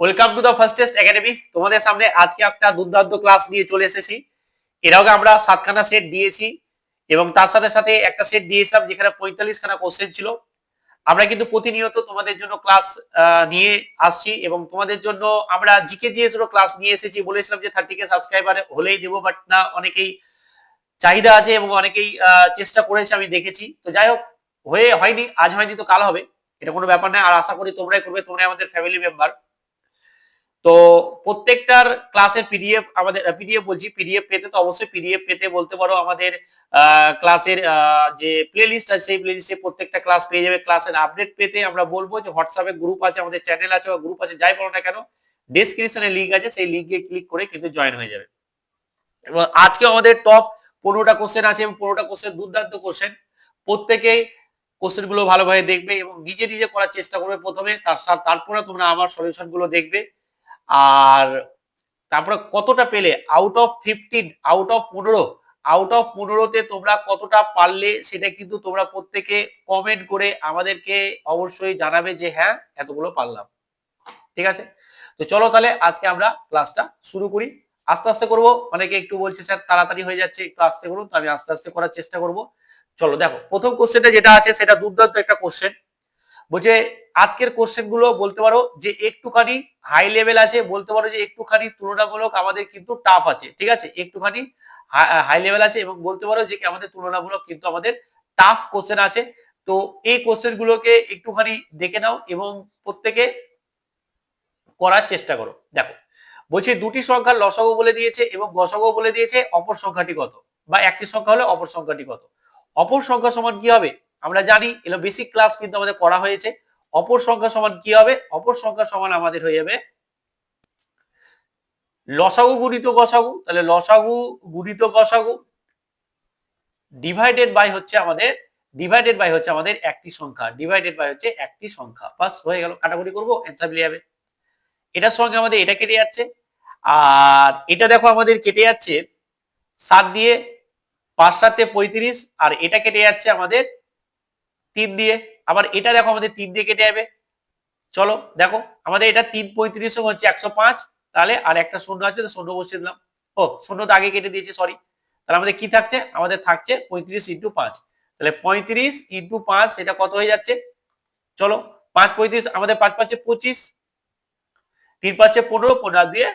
Welcome to the fastest academy. তোমাদের সামনে আজকে একটা দুর্দান্ত ক্লাস নিয়ে চলে এসেছি। এর আগে আমরা 7খানা সেট দিয়েছি এবং তার সাথে সাথে একটা সেট দিয়েছিলাম যেখানে 45খানা কোশ্চেন ছিল। আমরা কিন্তু প্রতিনিয়ত তোমাদের জন্য ক্লাস নিয়ে আসছি এবং তোমাদের জন্য আমরা জিকে জিএস এরও ক্লাস নিয়ে এসেছি। বলেছিলাম যে 30K সাবস্ক্রাইবার হলেই দেবো, বাট না, অনেকেই চাহিদা আছে এবং অনেকেই চেষ্টা করেছে, আমি দেখেছি। তো যাই হোক, হয়নি, আজ হয়নি তো কাল হবে, এটা কোনো ব্যাপার না। আর আশা করি তোমরাই করবে, তোমরাই আমাদের ফ্যামিলি মেম্বার। তো প্রত্যেকটার ক্লাসের পিডিএফ আমাদের পিডিএফ পেতে তো অবশ্যই পিডিএফ পেতে বলতে পারো আমাদের ক্লাসের যে প্লেলিস্ট আছে সেই প্লেলিস্টে প্রত্যেকটা ক্লাস পেয়ে যাবে। ক্লাসের আপডেট পেতে আমরা বলবো যে হোয়াটসঅ্যাপে গ্রুপ আছে, আমাদের চ্যানেল আছে বা গ্রুপ আছে, যাই বলো না কেন, ডেসক্রিপশনে লিংক আছে, সেই লিংকে ক্লিক করে কিন্তু জয়েন হয়ে যাবে। এবং আজকে আমাদের টপ 15টা কোশ্চেন আছে এবং 15টা কোশ্চেন দুর্দান্ত কোশ্চেন। প্রত্যেকেই কোশ্চেন গুলো ভালোভাবে দেখবে এবং নিজে নিজে করার চেষ্টা করবে প্রথমে, তারপরে তোমরা আমার সলিউশন গুলো দেখবে। আর তারপরে কতটা পেলে আউট অফ 15, আউট অফ 15তে তোমরা কতটা পারলে সেটা কিন্তু তোমরা প্রত্যেকে কমেন্ট করে আমাদেরকে অবশ্যই জানাবে যে হ্যাঁ এতগুলো পারলাম। ঠিক আছে, তো চলো তাহলে আজকে আমরা ক্লাসটা শুরু করি। আস্তে আস্তে করব, অনেকে একটু বলছে স্যার তাড়াতাড়ি হয়ে যাচ্ছে, একটু আস্তে করুন। তো আমি আস্তে আস্তে করার চেষ্টা করব। চলো দেখো, প্রথম কোশ্চেনটা যেটা আছে সেটা দুর্দান্ত একটা কোশ্চেন। বলছে আজকের কোশ্চেন গুলো বলতে পারো যে একটুখানি হাই লেভেল আছে, বলতে পারো যে একটুখানি তুলনামূলক আমাদের কিন্তু টাফ আছে। ঠিক আছে, একটুখানি হাই লেভেল আছে এবং বলতে পারো যে আমাদের তুলনামূলক কিন্তু আমাদের টাফ কোশ্চেন আছে। তো এই কোশ্চেন গুলোকে একটুখানি দেখে নাও এবং প্রত্যেকে করার চেষ্টা করো। দেখো, বলছি দুটি সংখ্যার লসাগু বলে দিয়েছে এবং গসাগু বলে দিয়েছে অপর সংখ্যাটি কত, বা একটি সংখ্যা হলে অপর সংখ্যাটি কত। অপর সংখ্যা সমান কি হবে আমরা জানি, এলো বেসিক ক্লাস কিন্তু আমাদের করা হয়েছে। অপর সংখ্যা সমান কি হবে, অপর সংখ্যা সমান আমাদের হয়ে যাবে লসাগু গুণিত গসাগু। তাহলে লসাগু গুণিত গসাগু ডিভাইডেড বাই হচ্ছে আমাদের একটি সংখ্যা, ডিভাইডেড বাই হচ্ছে একটি সংখ্যা। বাস হয়ে গেল, কাটাকুটি করবো, অ্যান্সার মিলে যাবে। এটার সঙ্গে আমাদের এটা কেটে যাচ্ছে, আর এটা দেখো আমাদের কেটে যাচ্ছে 7 দিয়ে, 5 7 35, আর এটা কেটে যাচ্ছে আমাদের 3 দিয়ে। আবার এটা দেখো আমাদের 3 দিয়ে কেটে যাবে। চলো দেখো, আমাদের এটা 3 35 হচ্ছে 105, তাহলে আর একটা শূন্য আছে, তো শূন্য বসিয়ে দিলাম। ও শূন্য তো আগে কেটে দিয়েছি, সরি। তাহলে আমাদের কি থাকছে, আমাদের থাকছে 35 ইন্টু 5। তাহলে 35 ইন্টু 5 সেটা কত হয়ে যাচ্ছে, চলো 5 35, আমাদের 5 5 25, 3 5 15, 15 দিয়ে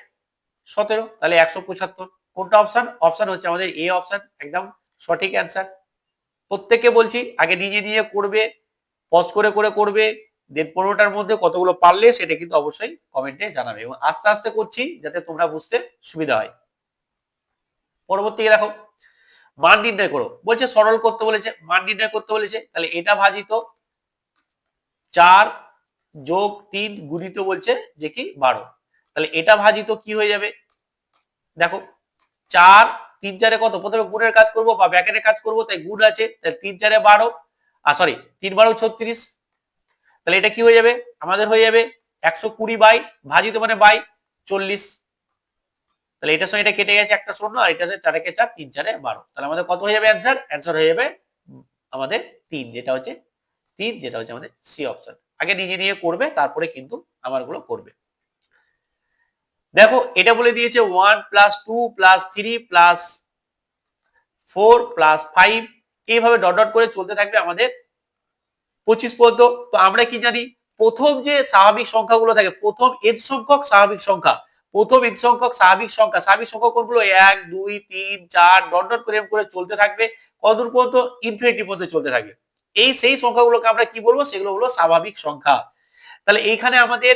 17, তাহলে 175। কোনটা অপশন, অপশন হচ্ছে আমাদের এ অপশন, একদম সঠিক অ্যান্সার। প্রত্যেককে বলছি আগে নিজে নিয়ে করবে, পজ করে করে করবে, দেন 15টার মধ্যে কতগুলো পারলে সেটা কিন্তু অবশ্যই কমেন্টে জানাবে এবং আস্তে আস্তে করছি যাতে তোমরা বুঝতে সুবিধা হয়। পরবর্তী দেখো, মান নির্ণয় করো বলছে, সরল করতে বলেছে, মান নির্ণয় করতে বলেছে। তাহলে এটা ভাজিত 4 যোগ 3 গুণিত বলছে যে কি 12। তাহলে এটা ভাজিত কি হয়ে যাবে, দেখো 4 3 4 কত, প্রথমে গুণের কাজ করব বা ব্র্যাকেটের কাজ করব, তাই গুণ আছে, তাহলে 3 4 12, সরি 3 12 36। তাহলে এটা কি হয়ে যাবে, আমাদের হয়ে যাবে 120 বাই ভাজিত মানে বাই 40। তাহলে এটার সঙ্গে এটা কেটে গেছে, একটা শূন্য, আর এটার সঙ্গে 4 কে 4, 3 4 12। তাহলে আমাদের কত হয়ে যাবে অ্যান্সার, অ্যান্সার হয়ে যাবে আমাদের 3, যেটা হচ্ছে 3, যেটা হচ্ছে আমাদের সি অপশন। আগে নিজে নিয়ে করবে, তারপরে কিন্তু আমারগুলো করবে। দেখো এটা বলে দিয়েছে 1 প্লাস 2 প্লাস 3 প্লাস 4 প্লাস 5, এইভাবে ডট ডট করে চলতে থাকবে আমাদের 25 পর্যন্ত। তো আমরা কি জানি, প্রথম যে স্বাভাবিক সংখ্যাগুলো থাকে, প্রথম n সংখ্যক স্বাভাবিক সংখ্যা, প্রথম n সংখ্যক স্বাভাবিক সংখ্যা, স্বাভাবিক সংখ্যা কোনগুলো 1 2 3 4 ডট ডট করে করে চলতে থাকবে, কতদূর পর্যন্ত, ইনফিনিটি পর্যন্ত চলতে থাকবে। এই সেই সংখ্যাগুলোকে আমরা কি বলবো, সেগুলো হলো স্বাভাবিক সংখ্যা। তাহলে এইখানে আমাদের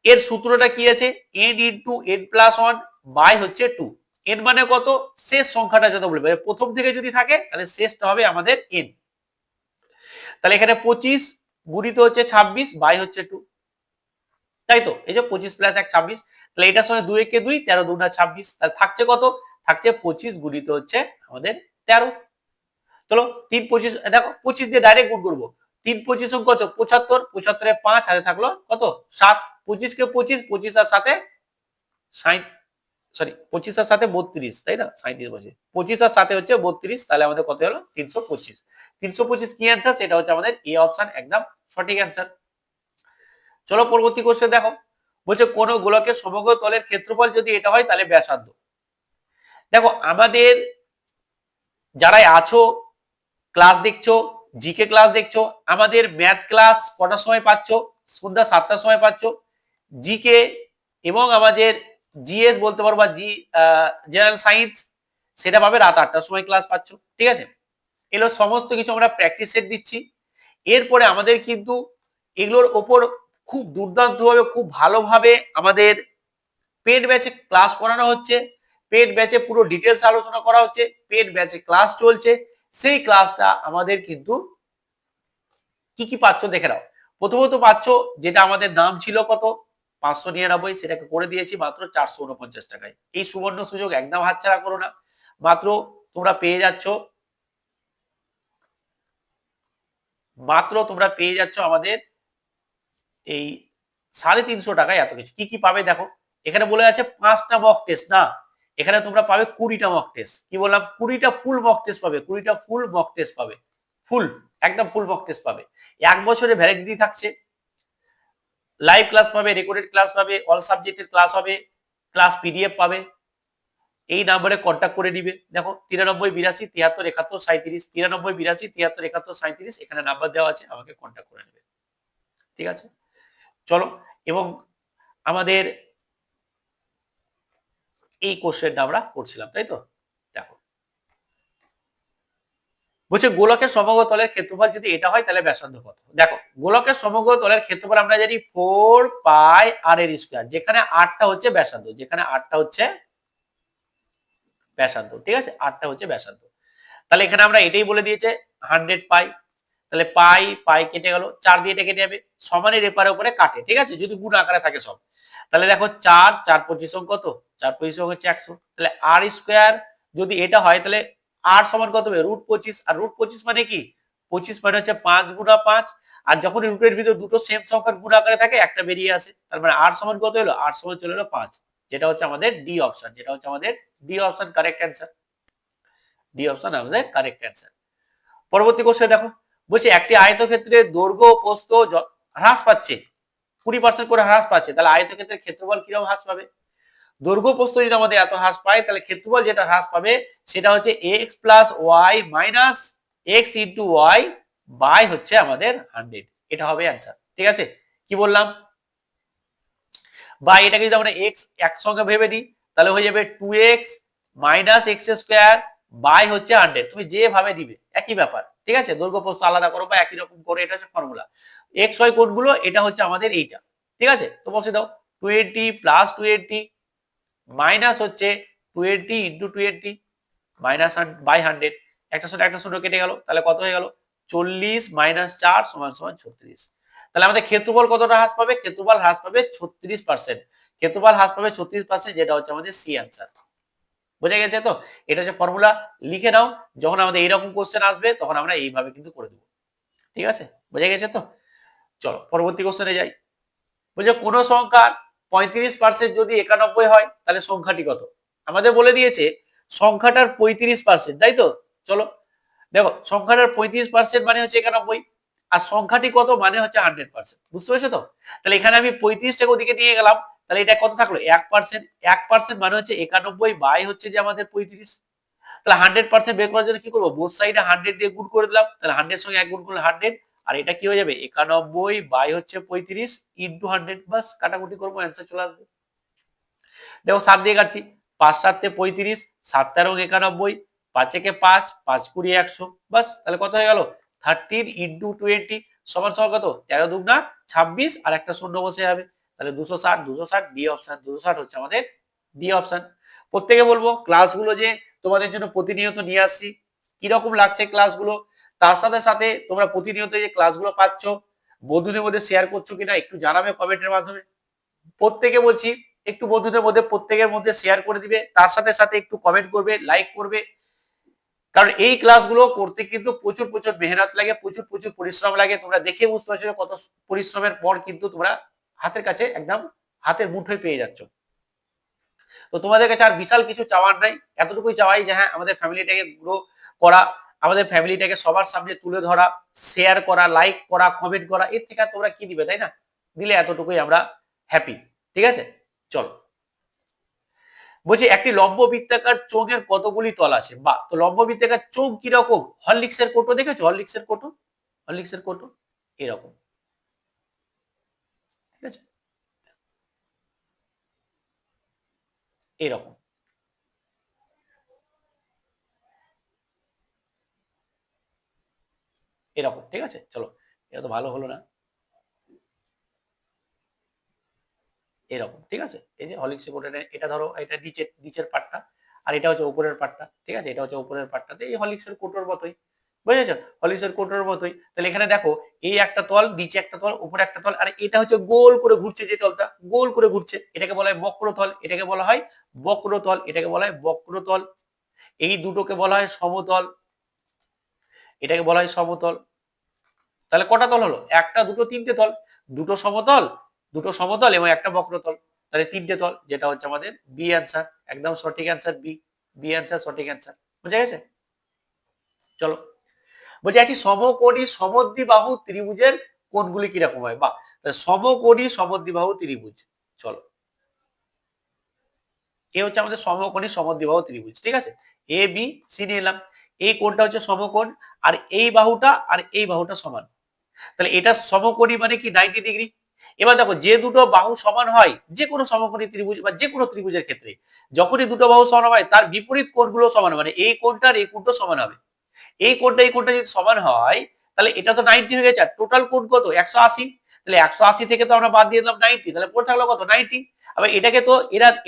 এর সূত্রটা কি আছে, n into n plus 1 by হচ্ছে 2। n মানে কত, শেষ সংখ্যাটা যত বলবে, প্রথম থেকে যদি থাকে তাহলে শেষটা হবে আমাদের n। তাহলে এখানে 25 গুণিত হচ্ছে 26 বাই হচ্ছে 2, তাই তো, এই যে 25 প্লাস 1 26। তাহলে এটার সঙ্গে 2 একে 2, 13 2 26, তাহলে থাকছে কত, থাকছে 25 গুণিত হচ্ছে আমাদের 13। চলো 3 25, দেখো 25 দিয়ে ডাইরেক্ট গুণ করবো, 3 25 কত 75, 75 এ 5 হাতে থাকলো কত 7, 25 কে 25, 25 আর সাথে 60, সরি 25 আর সাথে 32, তাই না, 37 বসে 25 আর সাথে হচ্ছে 32, তাহলে আমাদের কত হলো 325। 325 কি অ্যান্সার, সেটা হচ্ছে আমাদের এ অপশন, একদম সঠিক অ্যান্সার। চলো পরবর্তী কোশ্চেন দেখো, বলছে কোন গোলকের সমগ্র তলের ক্ষেত্রফল যদি এটা হয় তাহলে ব্যাসার্ধ। দেখো আমাদের যারাই আছো, ক্লাস দেখছো, জিকে ক্লাস দেখছো, আমাদের ম্যাথ ক্লাস কটার সময় পাচ্ছ? সন্ধ্যা 7টার সময় পাচ্ছ। জিকে এবং আমাদের জিএস বলতে পারো বা জেনারেল সায়েন্স সেটা পাবে রাত 8টার সময় ক্লাস পাচ্ছ। ঠিক আছে, এগুলো সমস্ত কিছু আমরা প্র্যাকটিস সেট দিচ্ছি। এরপরে আমাদের কিন্তু এগুলোর ওপর খুব দুর্দান্তভাবে, খুব ভালোভাবে আমাদের পেড ব্যাচে ক্লাস করানো হচ্ছে। পেড ব্যাচে পুরো ডিটেলস আলোচনা করা হচ্ছে। পেড ব্যাচে ক্লাস চলছে। সেই ক্লাসটা আমাদের কিন্তু কি কি পাচ্ছ দেখে নাও। প্রথমত পাচ্ছ যেটা আমাদের দাম ছিল কত 599, সেটাকে করে দিয়েছি মাত্র 449 টাকায়। এই সুবর্ণ সুযোগ একদম হাতছাড়া করো না। মাত্র তোমরা পেয়ে যাচ্ছ আমাদের এই 350 টাকায় এত কিছু। কি কি পাবে দেখো, এখানে বলে আছে 5টা মক টেস্ট, না এখানে তোমরা পাবে 20টা মক টেস্ট। কি বললাম, 20টা ফুল মক টেস্ট পাবে, 20টা ফুল মক টেস্ট পাবে, ফুল একদম ফুল মক টেস্ট পাবে। 1 বছরের ভ্যালিডিটি থাকছে। লাইভ ক্লাস পাবে, রেকর্ডেড ক্লাস পাবে, অল সাবজেক্টের ক্লাস হবে, ক্লাস পিডিএফ পাবে। এই নাম্বারে কন্ট্যাক্ট করে নিবে। দেখো 9382737137, 9382737137, এখানে নাম্বার দেওয়া আছে, আমাকে কন্ট্যাক্ট করে নেবে। ঠিক আছে, চলো। এবং আমাদের এই কোশ্চেনটা আমরা করছিলাম, তাই তো? দেখো বলছে গোলকের সমগ্র তলের ক্ষেত্রফল যদি এটা হয় তাহলে ব্যাসার্ধ কত। দেখো গোলকের সমগ্র তলের ক্ষেত্রফল আমরা জানি 4 পাই আর এর স্কয়ার, যেখানে 8টা হচ্ছে ব্যাসার্ধ, যেখানে 8টা হচ্ছে ব্যাসার্ধ। ঠিক আছে, 8টা হচ্ছে ব্যাসার্ধ। তাহলে এখানে আমরা এটাই বলে দিয়েছে 100 পাই। তাহলে পাই পাই কেটে গেল, 4 দিয়ে এটা কেটে যাবে, সমানের এপারে উপরে কাটে। ঠিক আছে, যদি গুণ আকারে থাকে সব। তাহলে দেখো 4 4 25 কত, 4 25 হচ্ছে 100। তাহলে আর স্কয়ার যদি এটা হয় তাহলে 8 সমান কত হবে √25। আর √25 মানে কি, 25 মানে হচ্ছে 5 গুণা 5। আর যখন রুটের ভিতর দুটো সেম সংখ্যার গুণ আকারে থাকে একটা বেরিয়ে আসে, তার মানে 8 সমান কত হলো, 8 সমান চলে এলো 5, যেটা হচ্ছে আমাদের ডি অপশন, যেটা হচ্ছে আমাদের D option correct answer. D option আমাদের কারেক্ট অ্যান্সার। পরবর্তী কোশ্চেন দেখো, বলছি একটি আয়তক্ষেত্রের দৈর্ঘ্য ও প্রস্থ হ্রাস পাচ্ছে, 20% করে হ্রাস পাচ্ছে, তাহলে আয়তক্ষেত্রের ক্ষেত্রফল কিরকম হ্রাস পাবে? দৈর্ঘ্য প্রস্থ যদি আমাদের এত হ্রাস পায়, তাহলে ক্ষেত্রফল যেটা হ্রাস পাবে সেটা হচ্ছে x plus y minus x into y by হচ্ছে আমাদের 100। এটা হবে অ্যান্সার। ঠিক আছে, কি বললাম, বা এটাকে যদি আমরা x একসঙ্গে ভেবে নিই তাহলে হয়ে যাবে 2x minus x square by হচ্ছে 100। তুমি যেভাবে নিবে একই ব্যাপার। ঠিক আছে, দৈর্ঘ্য প্রস্থ আলাদা করো বা একই রকম করে, এটা হচ্ছে ফর্মুলা। এক্স ওয়াই কোডগুলো এটা হচ্ছে আমাদের এইটা। ঠিক আছে, তো বসে দাও 20 প্লাস 20 মাইনাস হচ্ছে 20 ইন্টু 20 মাইনাস বাই 100। একটা শূন্য কেটে গেল, তাহলে কত হয়ে গেল 40 মাইনাস 4 সমান সমান 36। তাহলে আমাদের ক্ষেত্রফল কতটা হ্রাস পাবে, ক্ষেত্রফল হ্রাস পাবে 36%। ক্ষেত্রফল হ্রাস পাবে 36%, যেটা হচ্ছে আমাদের সি অ্যান্সার। বোঝা গেছে তো? এটা হচ্ছে ফর্মুলা, লিখে নাও। যখন আমাদের এইরকম কোশ্চেন আসবে তখন আমরা এইভাবে কিন্তু করে দেবো। ঠিক আছে, বোঝা গেছে তো? চলো পরবর্তী কোশ্চেনে যাই। বলছে কোন সংখ্যার 35% যদি 91 হয় তাহলে সংখ্যাটি কত? আমাদের বলে দিয়েছে সংখ্যাটার 35%, তাই তো? চলো দেখো, সংখ্যাটার 35% মানে হচ্ছে 91, আর সংখ্যাটি কত মানে হচ্ছে 100%। বুঝতে পেরেছো তো? তাহলে এখানে আমি 35টাকে ওদিকে নিয়ে গেলাম, তাহলে এটা কত থাকলো 1%। 1% মানে হচ্ছে 91 বাই হচ্ছে যে আমাদের 35। তাহলে 100% বের করার জন্য কি করবো, বোথ সাইডে 100 দিয়ে গুণ করে দিলাম। তাহলে 100 সঙ্গে 1 গুণ করলে 100, আর এটা কি হয়ে যাবে 91 বাই হচ্ছে 35 ইন্টু 100। বাস কাটাকুটি করবো, অ্যান্সার চলে আসবে। দেখো 7 দিয়ে কাটছি, 5 7 35, 7 13 91, 5 একে 5, 5 20 100। বাস, তাহলে কত হয়ে গেল 13 ইন্টু 20 সমান সমান কত 13 দুগুণা 26, আর একটা শূন্য বসে যাবে। তাহলে 260, 260 ডি অপশন, 260 হচ্ছে আমাদের ডি অপশন। প্রত্যেকে বলবো ক্লাসগুলো যে তোমাদের জন্য প্রতিনিয়ত নিয়ে আসছি, কিরকম লাগছে ক্লাসগুলো, তার সাথে সাথে তোমরা প্রতিনিয়ত যে ক্লাসগুলো পাচ্ছ বন্ধুদের মধ্যে শেয়ার করছো কিনা একটু জানাবে কমেন্টের মাধ্যমে। প্রত্যেকে বলছি একটু বন্ধুদের মধ্যে প্রত্যেকের মধ্যে শেয়ার করে দিবে, তার সাথে সাথে একটু কমেন্ট করবে, লাইক করবে। কারণ এই ক্লাসগুলো করতে কিন্তু প্রচুর প্রচুর মেহনত লাগে, প্রচুর প্রচুর পরিশ্রম লাগে। তোমরা দেখে বুঝতে পারছো কত পরিশ্রমের পর কিন্তু তোমরা হাতের কাছে একদম হাতের মুঠোয় পেয়ে যাচ্ছ। তো তোমাদের কাছে আর বিশাল কিছু চাওয়ার নাই, এতটুকুই চাওয়াই যে হ্যাঁ আমাদের ফ্যামিলিটাকে গ্রো করা, আমাদের ফ্যামিলিটাকে সবার সামনে তুলে ধরা, শেয়ার করা, লাইক করা, কমেন্ট করা। এর থেকে তোমরা কি দিবে, তাই না? দিলে এতটুকুই আমরা হ্যাপি। ঠিক আছে, চলো। বলছি একটি লম্ব বৃত্তাকার চোঙের কতগুলি তল আছে? বা তো লম্ব বৃত্তাকার চোঙ কিরকম? হরলিক্সের কোটো দেখেছো? হরলিক্সের কোটো, হরলিক্সের কোটো এরকম, ঠিক আছে, এরকম, এরকম, ঠিক আছে, চলো। এটা তো ভালো হলো না, এরকম, ঠিক আছে। এই যে হরলিক্সের কোটোটা, এটা ধরো এটা নিচের নিচের পার্টটা, আর এটা হচ্ছে উপরের পার্টটা, ঠিক আছে, এটা হচ্ছে উপরের পার্টটাতে এই হরলিক্সের কোটোর মতোই, বুঝেছো? হরলিক্সের কোটোর মতোই। তাহলে এখানে দেখো এই একটা তল, নিচে একটা তল, উপরে একটা তল, আর এটা হচ্ছে গোল করে ঘুরছে, যে তলটা গোল করে ঘুরছে এটাকে বলা হয় বক্রতল, এটাকে বলা হয় বক্রতল, এটাকে বলা হয় বক্রতল। এই দুটোকে বলা হয় সমতল, এটাকে বলা হয় সমতল। তাহলে কটা তল হলো? একটা, দুটো, তিনটে তল, দুটো সমতল, দুটো সমতল এবং একটা বক্রতল, তাহলে তিনটে তল, যেটা হচ্ছে আমাদের বি অ্যান্সার, একদম সঠিক অ্যান্সার বি, বি অ্যান্সার সঠিক অ্যান্সার, বুঝা গেছে? চলো, বলছে একটি সমকোণী সমদ্বিবাহু ত্রিভুজের কোণগুলি কিরকম হয়? বা সমকোণী সমদ্বিবাহু ত্রিভুজ, চলো, এ হচ্ছে আমাদের সমকোণী সমদ্বিবাহু ত্রিভুজ, ঠিক আছে, এ বি সি নিয়ে এলাম, এই কোণটা হচ্ছে সমকোণ, আর এই বাহুটা আর এই বাহুটা সমান, তাহলে এটা সমকোণী মানে কি 90 ডিগ্রি। এবার দেখো যে দুটো বাহু সমান হয়, যে কোনো সমকোণী ত্রিভুজ বা যে কোনো ত্রিভুজের ক্ষেত্রে যখনই দুটো বাহু সমান হয় তার বিপরীত কোণগুলো সমান, মানে এই কোণটা আর এই কোণটা সমান হবে। এই কোণটা যদি সমান হয় তাহলে এটা তো 90 হয়ে গেছে, আর টোটাল কোণ কত? 180। তাহলে 180 থেকে তো আমরা বাদ দিয়ে দিলাম 90, তাহলে পড়ে থাকলো কত? 90। আবার এটাকে তো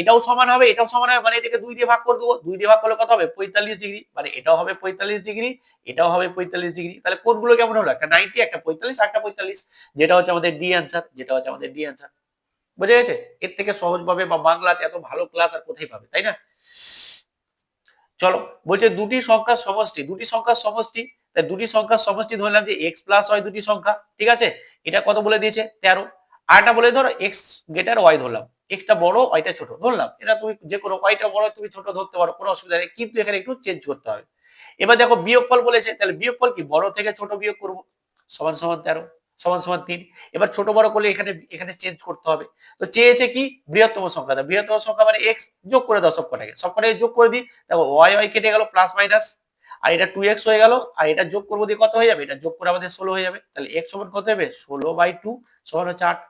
এটাও সমান হবে, এটাও সমান হবে, মানে এটাকে 2 দিয়ে ভাগ করে দেবো, 2 দিয়ে ভাগ করলে কত হবে? 45 ডিগ্রি, মানে এটাও হবে 45 ডিগ্রি, এটাও হবে 45 ডিগ্রি। তাহলে কোণগুলো কেমন হলো? একটা 90, একটা 45, একটা 45, যেটা হচ্ছে আমাদের ডি অ্যান্সার, যেটা হচ্ছে আমাদের ডি অ্যান্সার, বুঝে গেছে? এর থেকে সহজভাবে বা বাংলাতে এত ভালো ক্লাস আর কোথায় পাবে, তাই না? চলো, বলছে দুটি সংখ্যার সমষ্টি, দুটি সংখ্যার সমষ্টি, তাই দুটি সংখ্যার সমষ্টি ধরলাম যে এক্স প্লাস ওয়াই দুটি সংখ্যা, ঠিক আছে, এটা কত বলে দিয়েছে? 13। আরটা বলে ধরো এক্স গ্রেটার ওয়াই ধরলাম, এক্সটা বড় ওয়াইটা ছোট ধরলাম, এটা তুমি যে কোনো ওয়াইটা বড় তুমি ছোট ধরতে পারো, কোনো অসুবিধা নেই, কিন্তু এখানে একটু চেঞ্জ করতে হবে। এবার দেখো বিয়োগফল বলেছে, তাহলে বিয়োগফল কি? বড় থেকে ছোট বিয়োগ করব, সমান সমান 13 সমান সমান 3। এবার ছোট বড় করলে এখানে এখানে চেঞ্জ করতে হবে। তো চেয়েছে কি? বৃহত্তম সংখ্যা, বৃহত্তম সংখ্যা মানে এক্স, যোগ করে দাও সবকটাকে যোগ করে দিই, দেখো ওয়াই ওয়াই কেটে গেল, প্লাস মাইনাস, আর এটা 2x হয়ে গেল, আর এটা যোগ করবো দিয়ে কত হয়ে যাবে? এটা যোগ করে আমাদের 16 হয়ে যাবে, তাহলে x সমান কত হবে? 16/2 সমান হচ্ছে 8।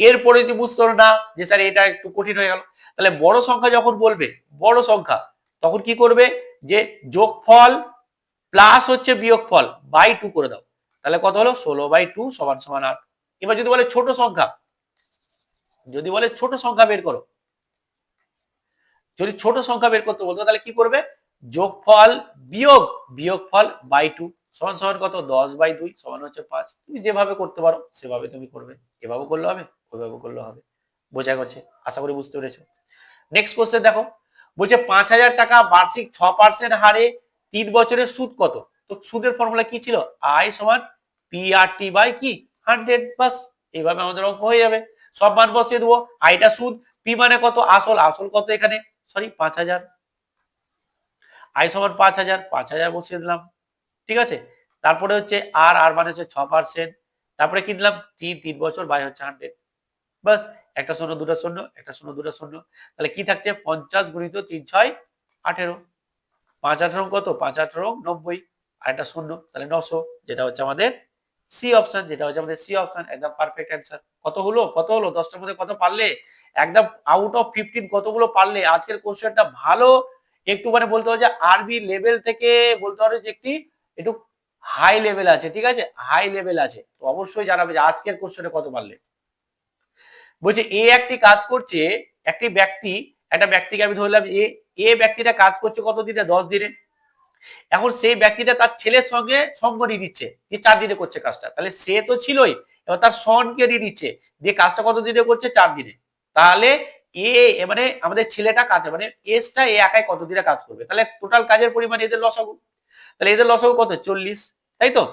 এরপরে যদি বুঝতে পারো না যে স্যার এটা একটু কঠিন হয়ে গেল, তাহলে বড় সংখ্যা যখন বলবে, বড় সংখ্যা, তখন কি করবে? যে যোগফল প্লাস হচ্ছে বিয়োগফল বাই 2 করে দাও, তাহলে কত হলো? 16/2 সমান সমান 8। এবার যদি বলে ছোট সংখ্যা, যদি বলে ছোট সংখ্যা বের করো, যদি ছোট সংখ্যা বের করতে বলতো তাহলে কি করবে? যোগফল বিয়োগ বিয়োগফল বাই 2 সমান সমান কত? 10/2 সমান হচ্ছে 5। তুমি যেভাবে করতে পারো সেভাবে তুমি করবে, এভাবে করলে হবে, ওইভাবে করলে হবে, বোঝা গেছে? আশা করি বুঝতে পেরেছো। নেক্সট কোশ্চেন দেখো, বলছে 5,000 টাকা বার্ষিক 6% হারে 3 বছরের সুদ কত? তো সুদের ফর্মুলা কি ছিল? আই সমান পিআরটি বাই কি 100, বাস এইভাবে আমাদের অঙ্ক হয়ে যাবে। সব মান বসিয়ে দেবো, আইটা সুদ, পি মানে কত? আসল, আসল কত এখানে? সরি 5,000, আই সমান 5,000, 5,000 বসিয়ে দিলাম, ঠিক আছে। তারপরে হচ্ছে আর আর মানে হচ্ছে 6%, তারপরে কি দিলাম? 3 বছর বাই হচ্ছে 100, বাস, একটা শূন্য দুটা শূন্য, একটা শূন্য দুটা শূন্য, তাহলে কি থাকছে? 50 গুণিত 3 6 18, 5 18 কত? 5 18 90, আর একটা শূন্য, তাহলে 900, যেটা হচ্ছে আমাদের সি অপশন, যেটা হচ্ছে আমাদের সি অপশন, একদম পারফেক্ট অ্যান্সার। কত হলো? কত হলো? 10টার মধ্যে কত পারলে? একদম আউট অফ 15 কতগুলো পারলে? আজকের কোশ্চেনটা ভালো, একটু মানে বলতে হবে যে আরবি লেভেল থেকে বলতে হবে যে একটু হাই লেভেল আছে, ঠিক আছে, হাই লেভেল আছে, তো অবশ্যই জানাবে যে আজকের কোশ্চেনে কত পারলে। বলছে এ একটি কাজ করছে, একটি ব্যক্তি, একটা ব্যক্তিকে আমি ধরলাম এ, এ ব্যক্তিটা কাজ করছে কত দিনে? 10 দিনে। এখন সেই ব্যক্তিটা তার ছেলের সঙ্গে সঙ্গ নিয়ে নিচ্ছে, যে 4 দিনে করছে কাজটা, তাহলে সে তো ছিলই, এবার তার সনকে নিয়ে নিচ্ছে, দিয়ে কাজটা কত দিনে করছে? 4 দিনে। তাহলে এ মানে আমাদের ছেলেটা কাজ, মানে এসটা এ একাই কত দিনে কাজ করবে? তাহলে টোটাল কাজের পরিমাণ এদের লসাগু, তাহলে এদের লসাগু কত? 40, তাই তো।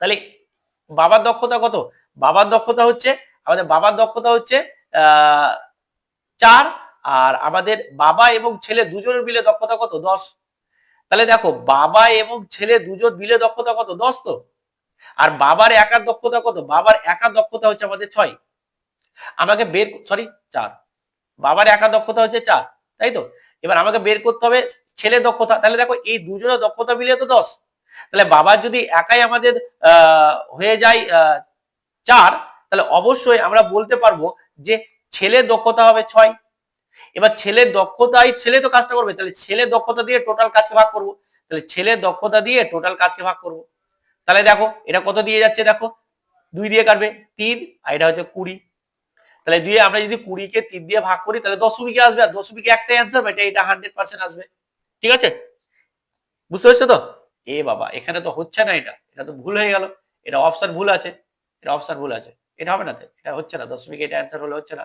তাহলে বাবার দক্ষতা কত? বাবার দক্ষতা হচ্ছে, আমাদের বাবার দক্ষতা হচ্ছে 4, আর আমাদের বাবা এবং ছেলে দুজনের মিলে দক্ষতা কত? 10। তাহলে দেখো বাবা এবং ছেলে দুজন মিলে দক্ষতা কত? 10 তো। আর বাবার একার দক্ষতা কত? বাবার একার দক্ষতা হচ্ছে আমাদের 6। আমাকে সরি 4, বাবার একা দক্ষতা হচ্ছে 4, তাই তো? এবার আমাকে বের করতে হবে ছেলে দক্ষতা। তাহলে দেখো এই দুজনের দক্ষতা মিলিয়ে তো 10। তাহলে বাবার যদি একাই আমাদের হয়ে যায় 4, তাহলে অবশ্যই আমরা বলতে পারবো যে ছেলের দক্ষতা হবে 6। এবার ছেলের দক্ষতায় ছেলে তো কাজটা করবে, তাহলে ছেলের দক্ষতা দিয়ে টোটাল কাজকে ভাগ করব। তাহলে ছেলের দক্ষতা দিয়ে টোটাল কাজকে ভাগ করব। তাহলে দেখো এটা কত দিয়ে যাচ্ছে, দেখো 2 দিয়ে কাটবে 3, আর এটা হচ্ছে 20। তাহলে দিয়ে আমরা যদি 20 কে 3 দিয়ে ভাগ করি তাহলে দশমিকে আসবে, আর দশমিকে একটাই অ্যান্সার, এটা 100% আসবে। ঠিক আছে, বুঝতে পারছো তো? এ বাবা, এখানে তো হচ্ছে না, এটা তো ভুল হয়ে গেল। এটা অপশন ভুল আছে, এটা অপশন ভুল আছে, এটা হবে না, তো এটা হচ্ছে না, দশমিকে এটা অ্যান্সার হলে হচ্ছে না।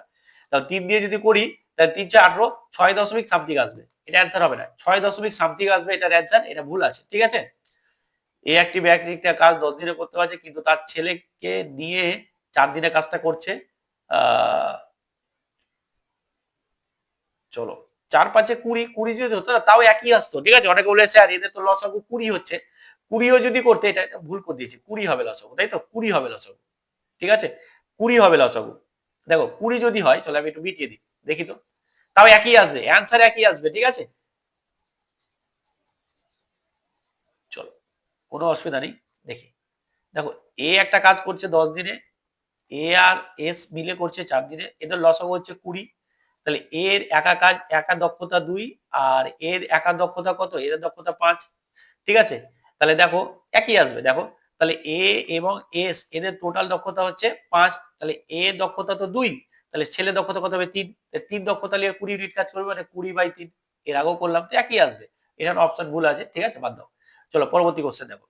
তাহলে 3 দিয়ে যদি করি তাহলে 3 4 18, 6 দশমিক সামথিং আসবে, এটা অ্যান্সার হবে না, 6 দশমিক সামথিং আসবে এটার অ্যান্সার, এটা ভুল আছে। ঠিক আছে, এই একটি ব্যক্তিটা কাজ 10 দিনে করতে পারছে, কিন্তু তার ছেলেকে নিয়ে 4 দিনে কাজটা করছে। আহ চলো 4 5 20, 20 যদি হতো না তাও একই আসতো। ঠিক আছে, অনেকে বলেছে আর এদের তো লসাগু 20 হচ্ছে, 20ও যদি করতে, এটা ভুল করে দিয়েছি, 20 হবে লসাগু, তাই তো? 20 হবে লসাগু। ঠিক আছে, 20 হবে লসাগু। দেখো 20 যদি হয়, চলো আমি একটু মিটিয়ে দিই, দেখি তো, তাও একই আসবে, অ্যান্সার একই আসবে। ঠিক আছে, চলো কোনো অসুবিধা নেই, দেখি। দেখো এ একটা কাজ করছে 10 দিনে, এ আর এস মিলে করছে 4 দিনে, এদের লসাগু হচ্ছে 20। তাহলে এর একা কাজ, একা দক্ষতা 2, আর এর একা দক্ষতা কত? এর দক্ষতা 5। ঠিক আছে, তাহলে দেখো একই আসবে। দেখো তাহলে এ এবং এস এদের টোটাল দক্ষতা হচ্ছে 5, তাহলে এ দক্ষতা তো 2, তাহলে ছেলে দক্ষতা কত হবে? 3। 3 দক্ষতা নিয়ে 20 ইউনিট কাজ করবে, মানে 20/3। এর আগেও করলাম, তো একই আসবে। এখানে অপশন ভুল আছে, ঠিক আছে, বাদ দাও। চলো পরবর্তী কোশ্চেন দেখো।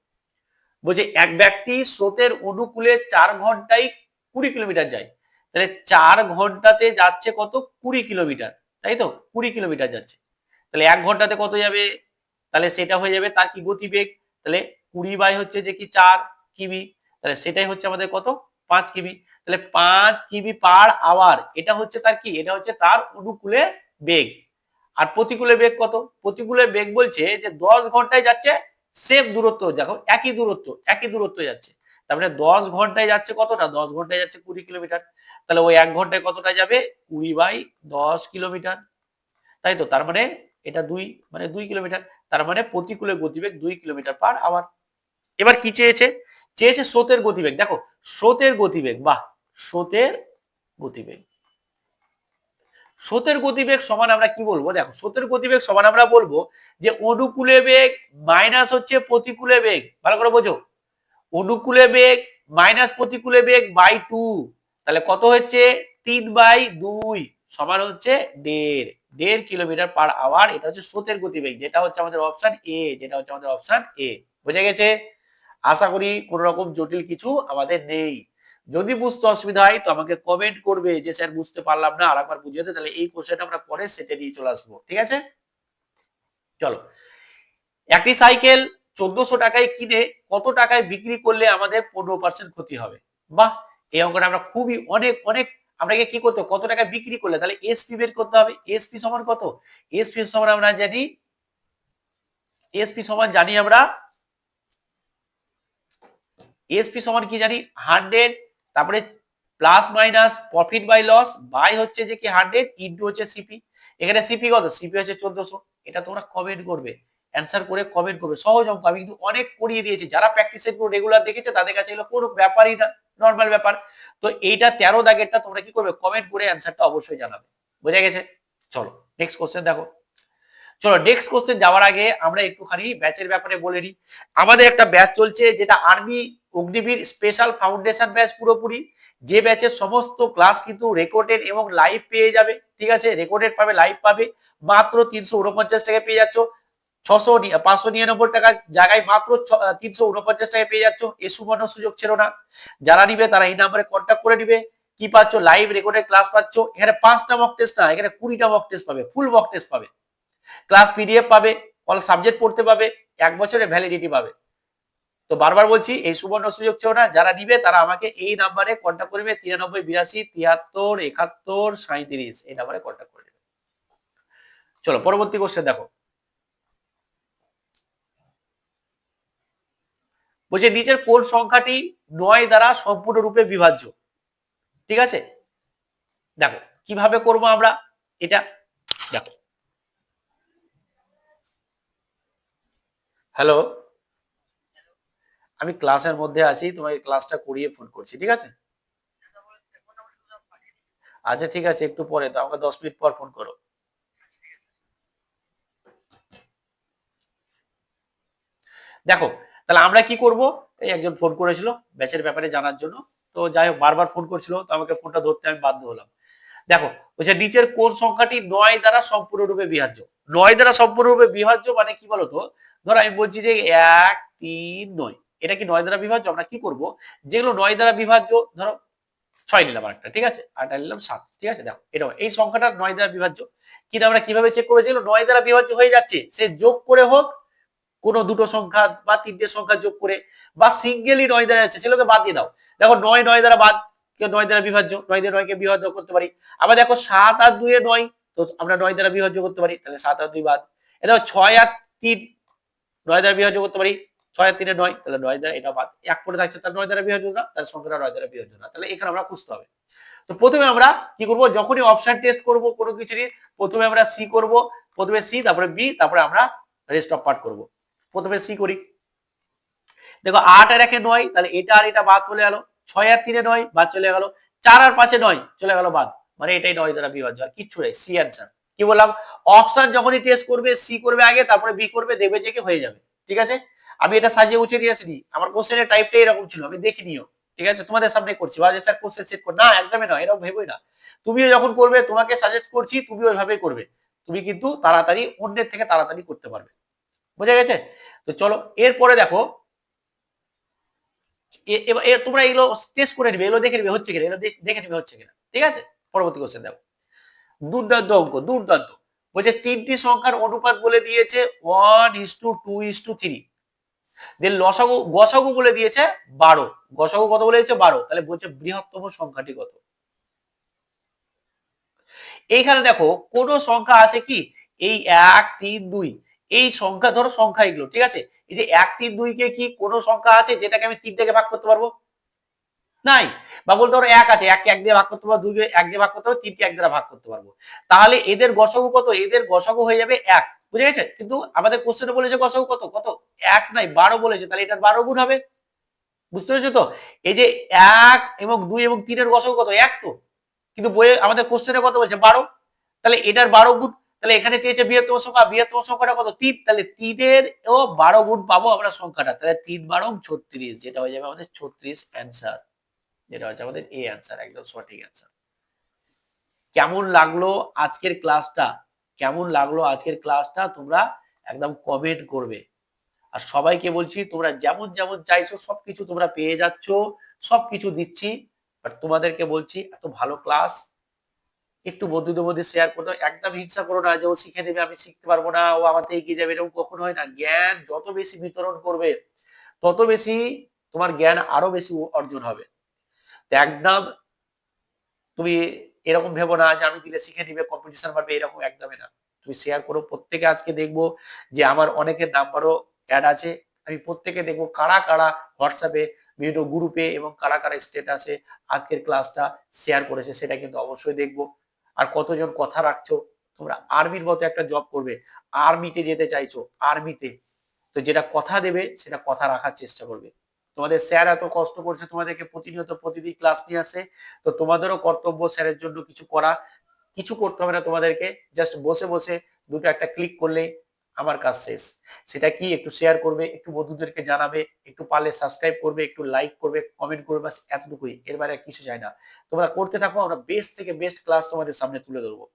বলছে এক ব্যক্তি স্রোতের অনুকূলে 4 ঘন্টায় 20 কিলোমিটার যায়। তাহলে 4 ঘন্টাতে যাচ্ছে কত? 20 কিলোমিটার, তাই তো? 20 কিলোমিটার যাচ্ছে। তাহলে 1 ঘন্টাতে কত যাবে? তাহলে সেটা হয়ে যাবে তার কি গতিবেগ। তাহলে 20 বাই হচ্ছে যে কি 4 কিমি, তাহলে সেটাই হচ্ছে আমাদের কত? 5 কিমি। তাহলে 5 কিমি পার আওয়ার, এটা হচ্ছে তার কি? এটা হচ্ছে তার অনুকূলে বেগ। আর প্রতিকূলে বেগ কত? প্রতিকূলে বেগ বলছে যে 10 ঘন্টায় যাচ্ছে সেম দূরত্ব, দেখো একই দূরত্ব যাচ্ছে। তার মানে 10 ঘন্টায় যাচ্ছে কতটা? 10 ঘন্টায় যাচ্ছে 20 কিলোমিটার। তাহলে ওই 1 ঘন্টায় কতটা যাবে? 20/10 কিলোমিটার, তাই তো? তার মানে এটা 2, মানে 2 কিলোমিটার। তার মানে প্রতিকূলে গতিবেগ 2 কিলোমিটার পার আওয়ার। এবার কি চেয়েছে? চেয়েছে স্রোতের গতিবেগ। দেখো স্রোতের গতিবেগ, বাহ, স্রোতের গতিবেগ, স্রোতের গতিবেগ সমান আমরা কি বলবো? দেখো স্রোতের গতিবেগ সমান আমরা বলবো যে অনুকূলে বেগ মাইনাস হচ্ছে প্রতিকূলে বেগ। ভালো করে বোঝো, অনুকূলে বেগ মাইনাস প্রতিকূলে বেগ বাই 2, তাহলে কত হচ্ছে? 3/2 সমান হচ্ছে 1.5 কিলোমিটার পার আওয়ার। এটা হচ্ছে স্রোতের গতিবেগ, যেটা হচ্ছে আমাদের অপশন এ, যেটা হচ্ছে আমাদের অপশন এ। বুঝে গেছে? আশা করি কোন রকম জটিল কিছু আমাদের নেই। যদি বুঝতে অসুবিধা হয় তো আমাকে কমেন্ট করবে যে স্যার বুঝতে পারলাম না, আরেকবার বুঝিয়ে দে, তাহলে এই কোশ্চেনটা আমরা পরে সেটে নিয়ে চলে আসবো। ঠিক আছে, চলো। একটি সাইকেল 1400 টাকায় কিনে কত টাকায় বিক্রি করলে আমাদের 15% ক্ষতি হবে? বাহ, এই অঙ্কটা আমরা খুবই অনেক অনেক, আপনাকে কি করতে হবে? কত টাকায় বিক্রি করলে, তাহলে এসপি বের করতে হবে। এসপি সমান কত? এসপি সমান আমরা জানি, এসপি সমান জানি আমরা, এসপি সমান কি জানি? 100, তারপরে plus minus profit by loss by হচ্ছে যে কি 100 ইনটু হচ্ছে সিপি। এখানে সিপি কত? সিপি হচ্ছে 1400। এটা তোমরা কমেন্ট করবে, অ্যানসার করে কমেন্ট করবে। সহজ অঙ্ক, আমি কিন্তু অনেক করিয়ে দিয়েছি, যারা প্র্যাকটিস সেট রেগুলার দেখেছে তাদের কাছে এগুলো কোনো ব্যাপারই না, নরমাল ব্যাপার। তো এইটা 13 দাগেরটা তোমরা কি করবে? কমেন্ট করে অ্যানসারটা অবশ্যই জানাবে। বোঝা গেছে? চলো নেক্সট কোশ্চেন দেখো। চলো নেক্সট কোশ্চেন যাওয়ার আগে আমরা একটুখানি ব্যাচের ব্যাপারে বলে নিই। আমাদের একটা ব্যাচ চলছে যেটা army Agniveer special foundation batch, পুরোপুরি যে ব্যাচের সমস্ত ক্লাস কিন্তু রেকর্ডেড এবং লাইভ পেয়ে যাবে। ঠিক আছে, রেকর্ডেড পাবে, লাইভ পাবে, মাত্র 349 টাকায় পেয়ে যাচ্ছ। 599 টাকার জায়গায় মাত্র 349 টাকায় পেয়ে যাচ্ছ। এই সুবর্ণ সুযোগ ছিল না, যারা নিবে তারা এই নাম্বারে কন্ট্যাক্ট করে নিবে। কি পাচ্ছ? লাইভ রেকর্ডেড ক্লাস পাচ্ছ। এখানে 5টা মক টেস্ট না, এখানে 20টা মক টেস্ট পাবে, ফুল মক টেস্ট পাবে, ক্লাস পিডিএফ পাবে, অল সাবজেক্ট পড়তে পাবে, 1 বছরের ভ্যালিডিটি পাবে। তো বারবার বলছি এই সুবর্ণ সুযোগ ছিল না, যারা নিবে তারা আমাকে এই নাম্বারে কন্ট্যাক্ট করবে, 938273 73 37, এই নাম্বারে কন্ট্যাক্ট করে নেবে। চলো পরবর্তী কোশ্চেন দেখো। বলছে নিচের কোন সংখ্যাটি 9 দ্বারা সম্পূর্ণরূপে বিভাজ্য? ঠিক আছে, দেখো কিভাবে করব আমরা এটা। দেখো, হ্যালো, আমি ক্লাসের মধ্যে আছি, তোমাকে ক্লাসটা করিয়ে ফোন করছি, ঠিক আছে? আচ্ছা ঠিক আছে, একটু পরে, তো আমাকে 10 মিনিট পর ফোন করো। দেখো, তাহলে আমরা কি করব? এই একজন ফোন করেছিল ব্যাচের ব্যাপারে জানার জন্য। তো যাই হোক, বারবার ফোন করছিল, তো আমাকে ফোনটা ধরতে আমি বাধ্য হলাম। দেখো, বলছে নিচের কোন সংখ্যাটি 9 দ্বারা সম্পূর্ণরূপে বিভাজ্য? 9 দ্বারা সম্পূর্ণরূপে বিভাজ্য মানে কি বলতো? ধরো আমি বলছি যে 1 3 9, এটা কি 9 দ্বারা বিভাজ্য? আমরা কি করব, যেগুলো 9 দ্বারা বিভাজ্য, ধরো 6 নিলাম আরেকটা, ঠিক আছে, আরেকটা নিলাম 7, ঠিক আছে। দেখো এটা এই সংখ্যাটা 9 দ্বারা বিভাজ্য, কিন্তু আমরা কিভাবে চেক করে, যেগুলো 9 দ্বারা বিভাজ্য হয়ে যাচ্ছে সে যোগ করে হোক, কোনো দুটো সংখ্যা বা তিনটে সংখ্যা যোগ করে, বা সিঙ্গেলই 9 দ্বারা আছে সেগুলোকে বাদ দিয়ে দাও। দেখো 9 9 দ্বারা বাদ, 9 দ্বারা বিভাজ্য, 9 দিয়ে 9 কে বিভাজ্য করতে পারি। আবার দেখো 7 আর 2 এ 9, তো আমরা 9 দ্বারা বিভাজ্য করতে পারি, তাহলে 7 আর 2 বাদ। এটা 6 আর 3, 9 দ্বারা বিভাজ্য করতে পারি, 6 আর 3 এ 9, তাহলে 9 দ্বারা এটা বাদ। এক পড়ে থাকছে, তার 9 দ্বারা বিভাজ্য না, তার সংখ্যাটা 9 দ্বারা বিভাজ্য না, তাহলে এখানে আমরা খুঁজতে হবে। তো প্রথমে আমরা কি করব, যখনই অপশন টেস্ট করব কোনো কিছুরই, প্রথমে আমরা সি করব, প্রথমে সি, তারপরে বি, তারপরে আমরা রেস্ট অফ পার্ট করব। প্রথমে সি করি। দেখো 8 আর 1 এ 9, তাহলে এটা আর এটা বাদ চলে গেল। 6 আর 3 এ 9 বাদ চলে গেল। 4 আর 5 এ 9 চলে গেল বাদ, মানে এটাই 9 দ্বারা বিভাজ্য, আর কিচ্ছু নেই, সি অ্যানসার। কি বললাম, অপশন যখনই টেস্ট করবে সি করবে আগে, তারপরে বি করবে, দেখবে যে কি হয়ে যাবে, ঠিক আছে। আমি এটা সাজিয়ে গুছিয়ে নিয়ে আসিনি, আমার কোশ্চেনের টাইপটা এরকম ছিল, আমি দেখিনি, ঠিক আছে, তোমাদের সামনে করছি, বা স্যার কোশ্চেন সেট কর না, একদমই নয়, এরকম ভেবোই না। তুমিও যখন করবে, তোমাকে সাজেস্ট করছি, তুমি ওইভাবেই করবে, তুমি কিন্তু তাড়াতাড়ি অন্যের থেকে তাড়াতাড়ি করতে পারবে। বুঝা গেছে? তো চলো এরপরে দেখো, তোমরা এগুলো টেস্ট করে নিবে, এগুলো দেখে নিবে হচ্ছে কিনা, এগুলো দেখে নিবে হচ্ছে কিনা, ঠিক আছে। পরবর্তী কোশ্চেন দেখো, দুর্দান্ত অঙ্ক, দুর্দান্ত। বলছে তিনটি সংখ্যার অনুপাত বলে দিয়েছে 1:2:3, যে লসাগু গসাগু বলে দিয়েছে 12, গসাগু কত বলে দিয়েছে 12, তাহলে বলছে বৃহত্তম সংখ্যাটি কত। এইখানে দেখো কোন সংখ্যা আছে কি, এই 1 3 2, এই সংখ্যা, ধরো সংখ্যা এগুলো, ঠিক আছে, এই যে 1 3 2 কে কি কোন সংখ্যা আছে যেটাকে আমি 3 থেকে ভাগ করতে পারবো? নাই। বা বলতে পারো 1 আছে, 1 কে 1 দিয়ে ভাগ করতে পারবো, 2 কে 1 দিয়ে ভাগ করতে পারবো, 3 কে 1 দিয়ে ভাগ করতে পারবো। তাহলে এদের গসাগু কত? এদের গসাগু হয়ে যাবে 1, বুঝে গেছে? কিন্তু আমাদের কোশ্চেনে বলেছে গসাগু কত? কত? 1 নাই, 12 বলেছে, তাহলে এটার 12 গুণ হবে। বুঝতে পেরেছো তো? এই যে 1 এবং 2 এবং 3 এর গসাগু কত? 1 তো। কিন্তু বইয়ে আমাদের কোশ্চেনে কত বলছে? 12। তাহলে এটার 12 গুণ। তাহলে এখানে চেয়েছে বৃহত্তম সংখ্যা, বৃহত্তম সংখ্যাটা কত? 3, তাহলে 3 এর ও 12 গুণ পাবো আমরা সংখ্যাটা। তাহলে 3 12 36, যেটা হয়ে যাবে আমাদের 36 অ্যানসার। যেটা হচ্ছে আমাদের এ অ্যান্সার, একদম সঠিক অ্যান্সার। কেমন লাগলো আজকের ক্লাসটা? কেমন লাগলো আজকের ক্লাসটা তোমরা একদম কমেন্ট করবে। আর সবাইকে বলছি, তোমরা যেমন যেমন চাইছো সবকিছু তোমরা পেয়ে যাচ্ছ, সবকিছু দিচ্ছি। বাট তোমাদেরকে বলছি, এত ভালো ক্লাস একটু বন্ধুদের মধ্যে শেয়ার করতে হবে। একদম হিংসা করো না যে ও শিখে নেবে আমি শিখতে পারবো না, ও আমার থেকে এগিয়ে যাবে, এরকম কখনো হয় না। জ্ঞান যত বেশি বিতরণ করবে, তত বেশি তোমার জ্ঞান আরো বেশি অর্জন হবে। একদম তুমি এরকম ভেবো না যে আমি দিলে শিখে নিবে, কম্পিটিশন বাড়বে, এরকম একদমই না। তুমি শেয়ার করো, প্রত্যেকে আজকে দেখবো যে আমার অনেকের নাম্বারও অ্যাড আছে, আমি প্রত্যেকে দেখবো কারা কারা হোয়াটসঅ্যাপে বিভিন্ন গ্রুপে এবং কারা কারা স্টেটাসে আজকের ক্লাসটা শেয়ার করেছে, সেটা কিন্তু অবশ্যই দেখবো। আর কতজন কথা রাখছো, তোমরা আর্মির মতো একটা জব করবে, আর্মিতে যেতে চাইছো, আর্মিতে, তো যেটা কথা দেবে সেটা কথা রাখার চেষ্টা করবে। তোমাদের স্যার এত কষ্ট করছে তোমাদেরকে প্রতিনিয়ত প্রতিদিন ক্লাস নিয়ে আসে, তো তোমাদেরও কর্তব্য স্যারের জন্য কিছু করা। কিছু করতে হবে না তোমাদেরকে, জাস্ট বসে বসে দুটো একটা ক্লিক করলে আমার কাজ শেষ। সেটা কি, একটু শেয়ার করবে, একটু বন্ধুদেরকে জানাবে, একটু পারলে সাবস্ক্রাইব করবে, একটু লাইক করবে, কমেন্ট করবে, বাস এতটুকুই, এর বাইরে কিছু চাই না। তোমরা করতে থাকো, আমরা বেস্ট থেকে বেস্ট ক্লাস তোমাদের সামনে তুলে ধরবো।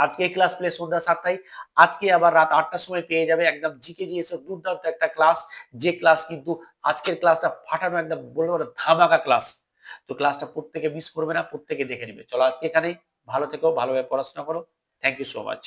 আজকে ক্লাস প্লে সন্ধ্যা 7টায়, আজকে আবার রাত 8টার সময় পেয়ে যাবে একদম জিকে জিএস এর দুর্দান্ত একটা ক্লাস। যে ক্লাস কিন্তু আজকের ক্লাসটা ফাটানো, একদম বলতে পারো ধামাকা ক্লাস। তো ক্লাসটা প্রত্যেকে মিস করবে না, প্রত্যেকে দেখে নিবে। চলো আজকে এখানেই, ভালো থেকো, ভালোভাবে পড়াশোনা করো। Thank you so much.